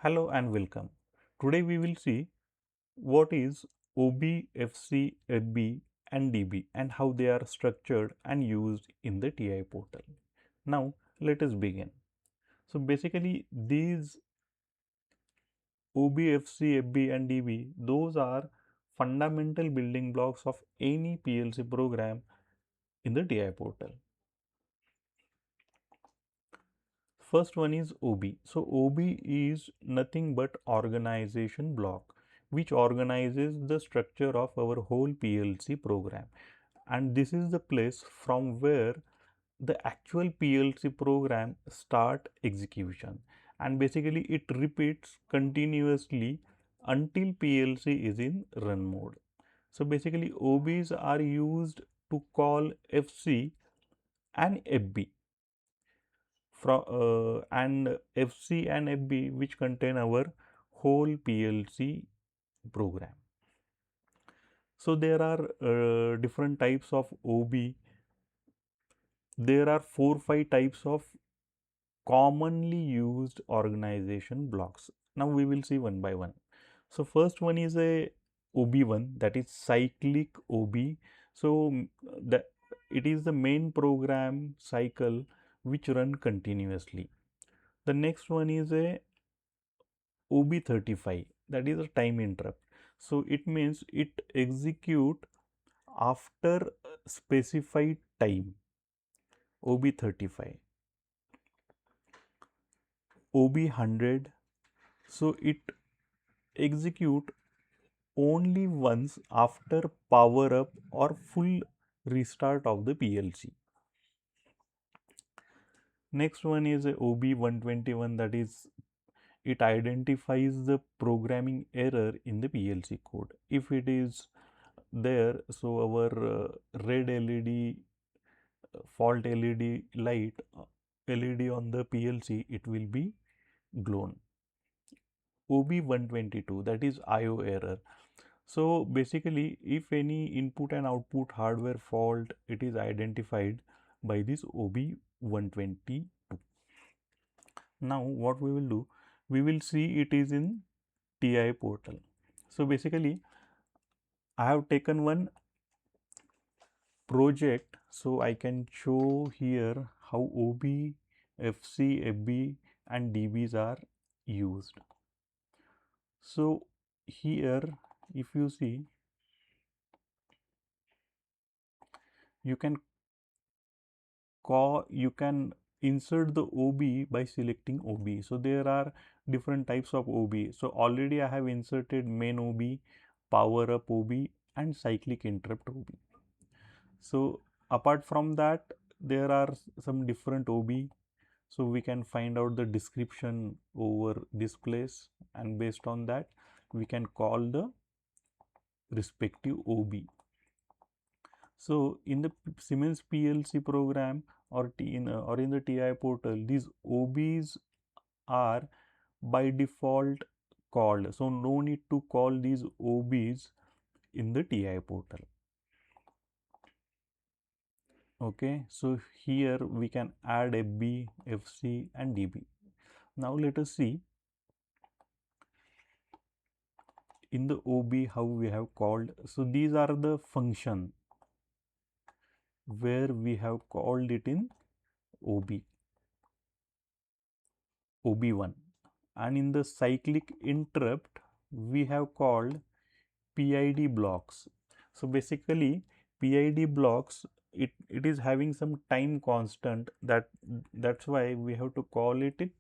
Hello and welcome. Today we will see what is OB, FC, FB and DB and how they are structured and used in the TI portal. Now let us begin. So basically these OB, FC, FB and DB, those are fundamental building blocks of any PLC program in the TI portal. First one is OB. So OB is nothing but organization block which organizes the structure of our whole PLC program, and this is the place from where the actual PLC program start execution, and basically it repeats continuously until PLC is in run mode. So basically OBs are used to call FC and FB from and FC and FB which contain our whole PLC program. So there are different types of OB. There are 4-5 types of commonly used organization blocks. Now we will see one by one. So first one is a OB1, that is cyclic OB. So that it is the main program cycle which run continuously. The next one is a OB35, that is a time interrupt. So it means it execute after specified time. OB35, OB100, so it execute only once after power up or full restart of the PLC. Next one is a OB121, that is it identifies the programming error in the PLC code. If it is there, so our red LED fault LED light LED on the PLC, it will be glown. OB122, that is IO error. So basically if any input and output hardware fault, it is identified by this OB122. Now what we will do, we will see it is in TI portal. So basically I have taken one project, so I can show here how OB, FC, FB and DBs are used. So here if you see, you can insert the OB by selecting OB. So there are different types of OB. So already I have inserted main OB, power up OB and cyclic interrupt OB. So apart from that, there are some different OB. So we can find out the description over this place, and based on that we can call the respective OB. So in the Siemens PLC program or in the TI portal, these OBs are by default called. So no need to call these OBs in the TI portal. Okay, so here we can add FB, FC and DB. Now let us see in the OB how we have called. So these are the function where we have called it in OB, OB1, and in the cyclic interrupt we have called PID blocks. So basically PID blocks, it is having some time constant, that's why we have to call it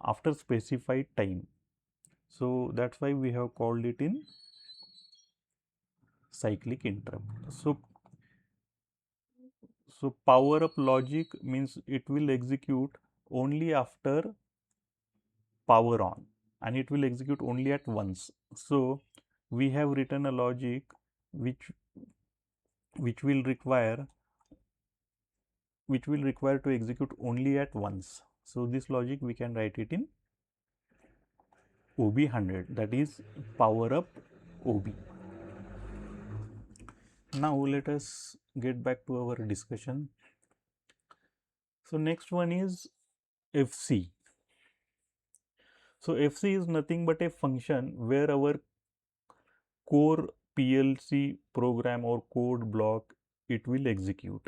after specified time. So that's why we have called it in cyclic interrupt. So power up logic means it will execute only after power on, and it will execute only at once. So we have written a logic which will require to execute only at once. So this logic we can write it in OB100, that is power up OB. Now let us get back to our discussion. So next one is FC. So FC is nothing but a function where our core PLC program or code block it will execute,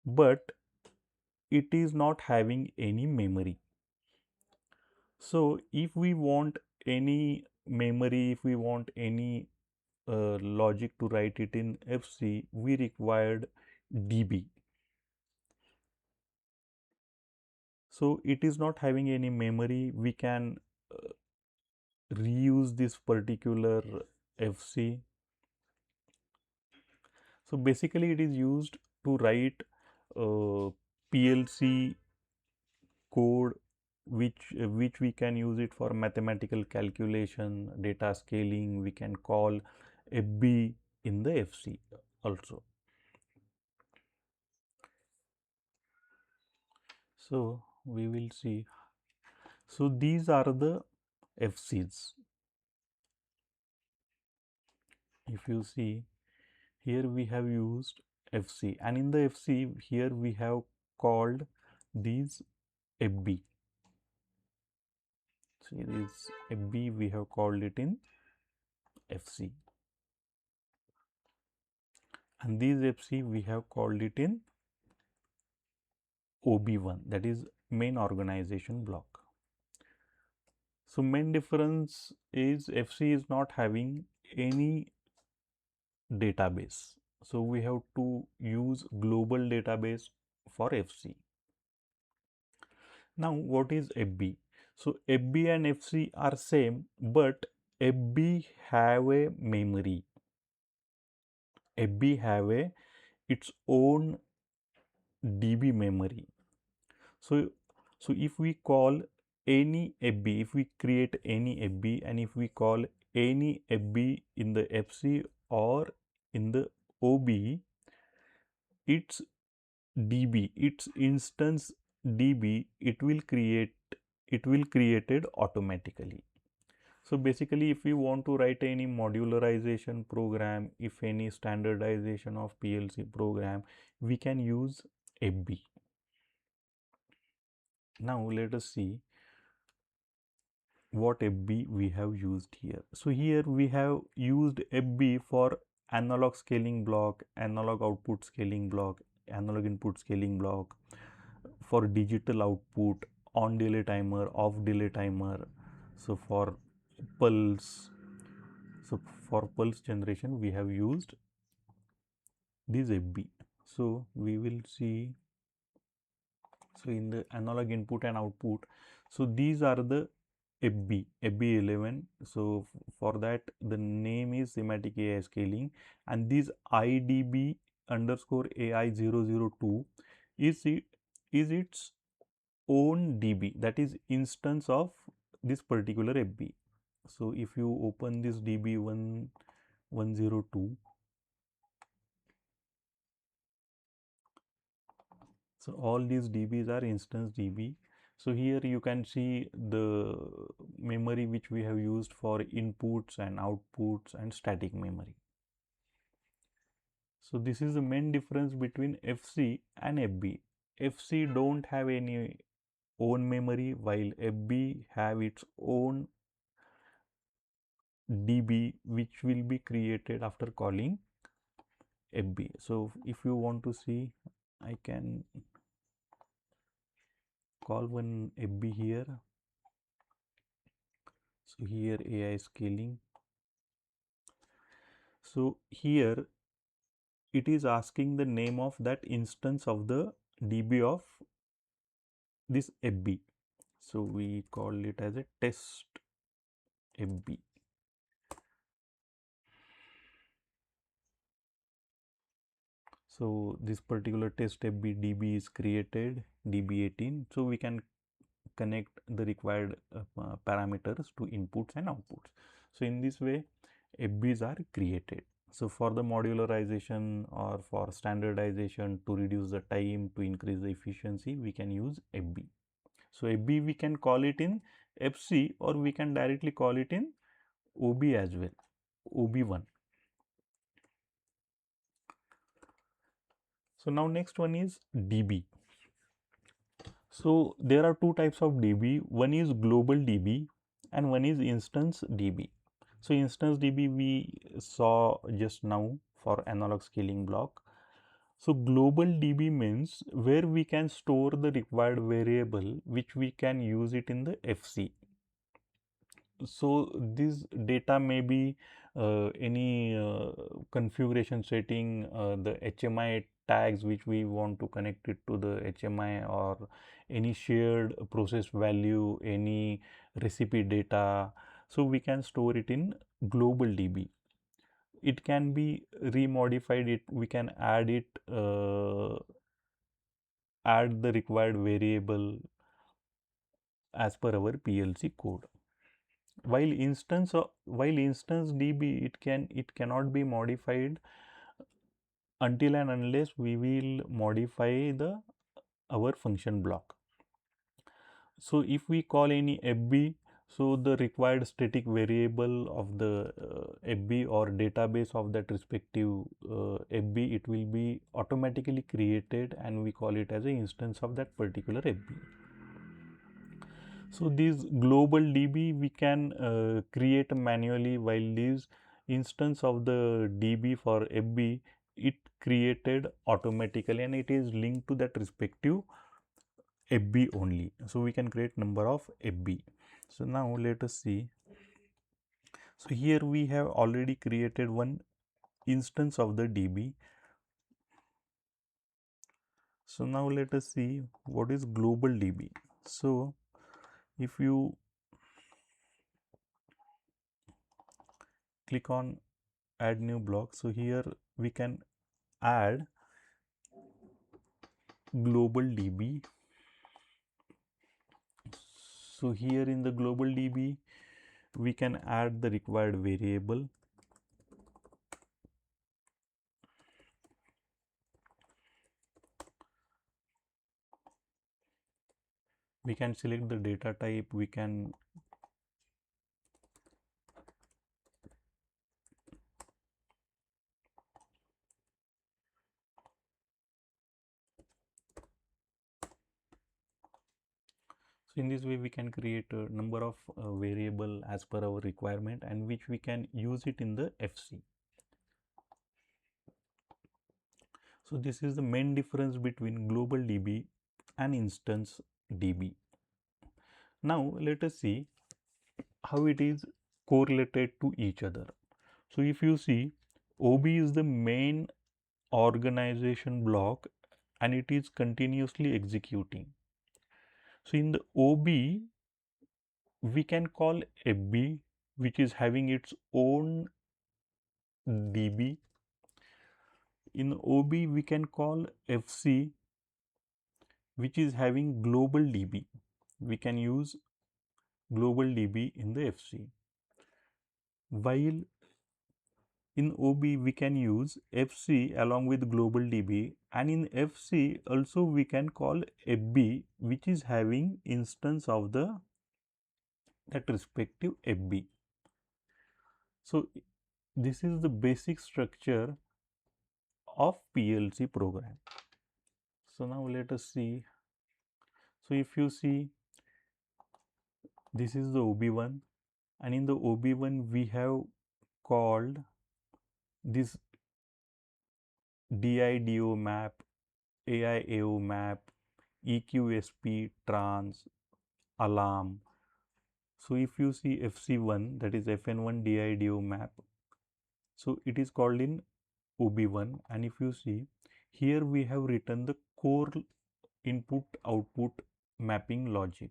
but it is not having any memory. So if we want any memory, if we want any logic to write it in FC, we required DB. So it is not having any memory. We can reuse this particular FC. So basically it is used to write PLC code which we can use it for mathematical calculation, data scaling. We can call FB in the FC also. So we will see. So these are the FCs. If you see here we have used FC, and in the FC here we have called these FB. See this FB we have called it in FC, and these FC we have called it in OB1, that is main organization block. So main difference is FC is not having any database. So we have to use global database for FC. Now what is FB? So FB and FC are same, but FB have a memory. FB have a its own DB memory. So if we call any FB, if we create any FB, and if we call any FB in the FC or in the OB, its DB, its instance DB, it will created automatically. So basically if we want to write any modularization program, if any standardization of PLC program, we can use FB. Now let us see what FB we have used here. So here we have used FB for analog scaling block, analog output scaling block, analog input scaling block, for digital output, on delay timer, off delay timer. So for pulse, so for pulse generation we have used this FB. So we will see. So in the analog input and output, so these are the FB11. So for that the name is semantic AI scaling, and this IDB underscore AI002 is its own DB, that is instance of this particular FB. So if you open this DB1102, so all these DBs are instance DB. So here you can see the memory which we have used for inputs and outputs and static memory. So this is the main difference between FC and FB. FC don't have any own memory, while FB have its own DB which will be created after calling FB. So if you want to see, I can call one FB here. So here AI scaling. So here it is asking the name of that instance of the DB of this FB. So we call it as a test FB. So this particular test FB DB is created, DB18. So we can connect the required parameters to inputs and outputs. So in this way FBs are created. So for the modularization or for standardization, to reduce the time, to increase the efficiency, we can use FB. So FB we can call it in FC, or we can directly call it in OB as well, OB1. So now next one is DB. So there are two types of DB. One is global DB and one is instance DB. So instance DB we saw just now for analog scaling block. So global DB means where we can store the required variable which we can use it in the FC. So this data may be any configuration setting, the HMI tags which we want to connect it to the HMI, or any shared process value, any recipe data. So we can store it in global DB. It can be remodified. It we can add it, add the required variable as per our PLC code. While instance DB, it cannot be modified until and unless we will modify the our function block. So if we call any FB, so the required static variable of the FB or database of that respective FB, it will be automatically created and we call it as an instance of that particular FB. So this global DB we can create manually, while this instance of the DB for FB, it created automatically and it is linked to that respective FB only. So we can create number of FB. So now let us see. So here we have already created one instance of the DB. So now let us see what is global DB. So if you click on add new block, so here we can add global DB. So here in the global DB we can add the required variable. We can select the data type. We can so in this way we can create a number of variable as per our requirement and which we can use it in the FC. So this is the main difference between global DB and instance DB. Now let us see how it is correlated to each other. So if you see, OB is the main organization block and it is continuously executing. So in the OB we can call FB which is having its own DB. In OB we can call FC which is having global DB. We can use global DB in the FC. While in OB we can use FC along with global DB, and in FC also we can call FB which is having instance of the that respective FB. So this is the basic structure of PLC program. So now let us see. So if you see, this is the OB1 and in the OB1 we have called this DIDO map, AIAO map, EQSP, trans, alarm. So if you see FC1, that is FN1 DIDO map, so it is called in OB1, and if you see here we have written the core input output mapping logic,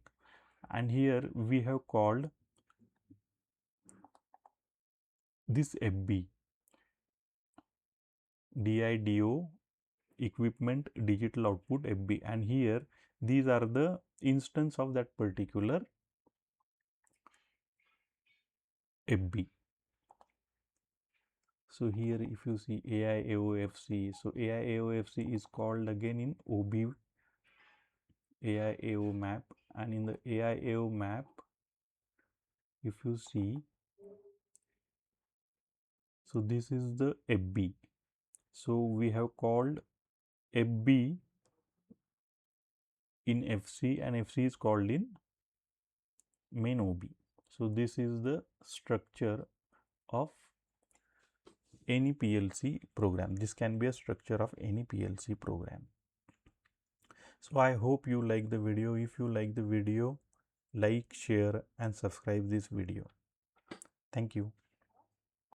and here we have called this FB DIDO equipment digital output FB, and here these are the instance of that particular FB. So here if you see AIAOFC, so AIAOFC is called again in OB AIAO map, and in the AIAO map if you see, so this is the FB. So we have called FB in FC, and FC is called in main OB. So this is the structure of any PLC program. This can be a structure of any PLC program. So I hope you like the video. If you like the video, like, share and subscribe this video. Thank you.